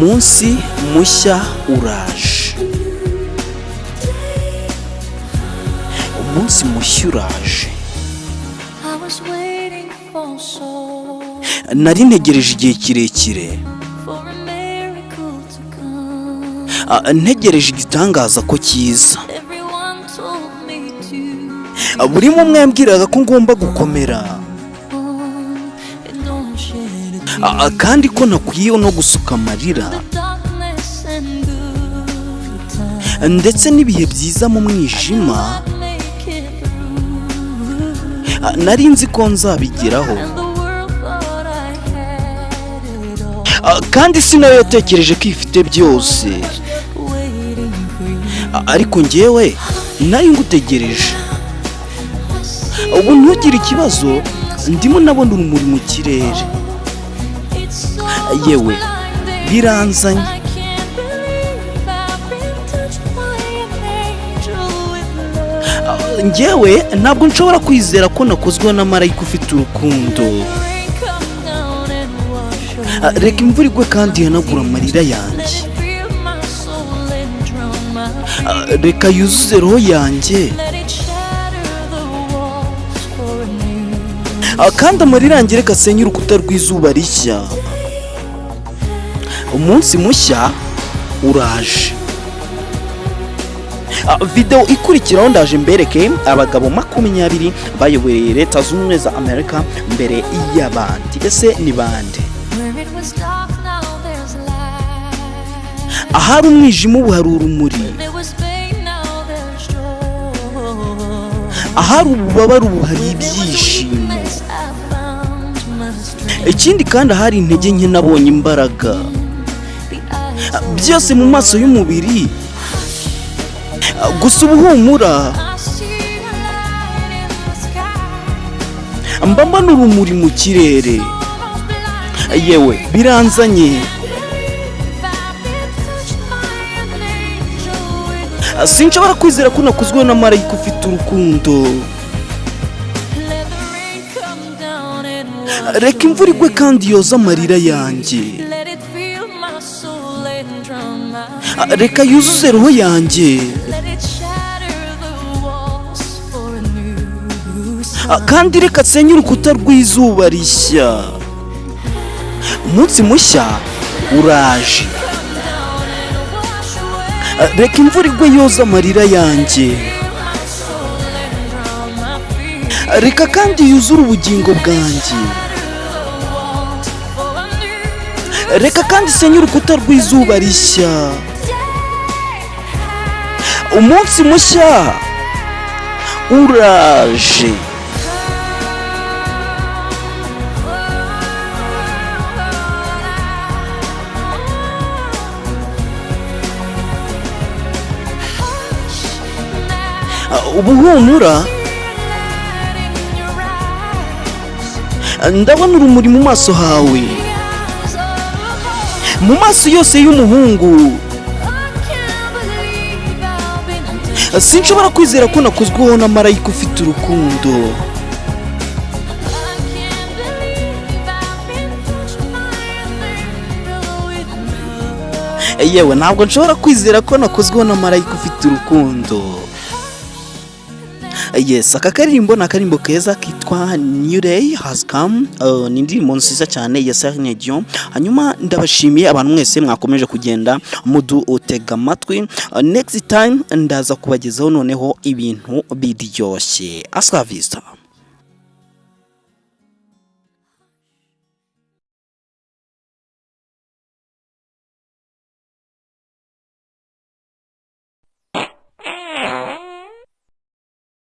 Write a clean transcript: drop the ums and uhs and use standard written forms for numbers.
umunsi mushya uraje, umunsi mushya uraje. Nari ntegereje igihe kirekire, ntegereje igitangaza ko kiza. Buri umwe yambwiraga ko ngomba gukomera, kandi ko ntakwiye no gusuka amarira, ndetse n'ibihe byiza mu mwijima. Nari nzi ko nzabigeraho, kandi si nayo yatekereje ko ifite byose, ariko njyewe nari ngutegereje. Ubu ntugire ikibazo, ndimo nabona urumuri mu kirere, yewe biranzanye. Njyewe ntabwo nshobora kwizera ko nakozwe na marayika ufite urukundo. Reka imvura igwe kandi ihanagura amarira yanjye, reka yuzuze roho yanjye, kandi amarira yanjye reka asenye urukuta rw'izuba rishya. Umunsi mushya uraje. Video ikurikiraho ndaje mbereke abagabo 20 bayoboye Leta Zunze Ubumwe za Amerika mbere y'abandi. Ese ni bande? Ahari umwijima ubu hari urumuri, ahari ububabare ubu hari ibyishimo. Ikindi kandi ahari intege nke nabonye imbaraga. Byose mu maso y'umubiri, gusa ubuhumura mbamba n'urumuri mu kirere. Yewe biranzanye, sinshobora kwizera ko nakozwe na marayika ufite urukundo. Reka imvura igwe kandi yoza amarira yanjye, reka yuzuze roho yanjye, kandi reka asenye urukuta rw'izuba rishya. Umunsi mushya uraje. Reka imvura igwe yoza amarira yanjye, reka kandi yuzure ubugingo bwanjye, reka kandi isenye urukuta rw'izuba rishya. Umunsi mushya uraje. Ubuhumura, ndabona urumuri mu maso hawe, mu maso yose y'umuhungu. Sinshobora kwizera ko nakozweho na marayika ufite urukundo. Yewe ntabwo nshobora kwizera ko nakozweho na marayika ufite urukundo. Yes, aka karirimbo ni akarimbo keza kitwa New Day Has Come. Ni indirimbo nziza cyane ya Celine Dion. Hanyuma ndabashimiye abantu mwese mwakomeje kugenda utega amatwi. Next time ndaza kubagezaho noneho ibintu biryoshye. Hasta la vista.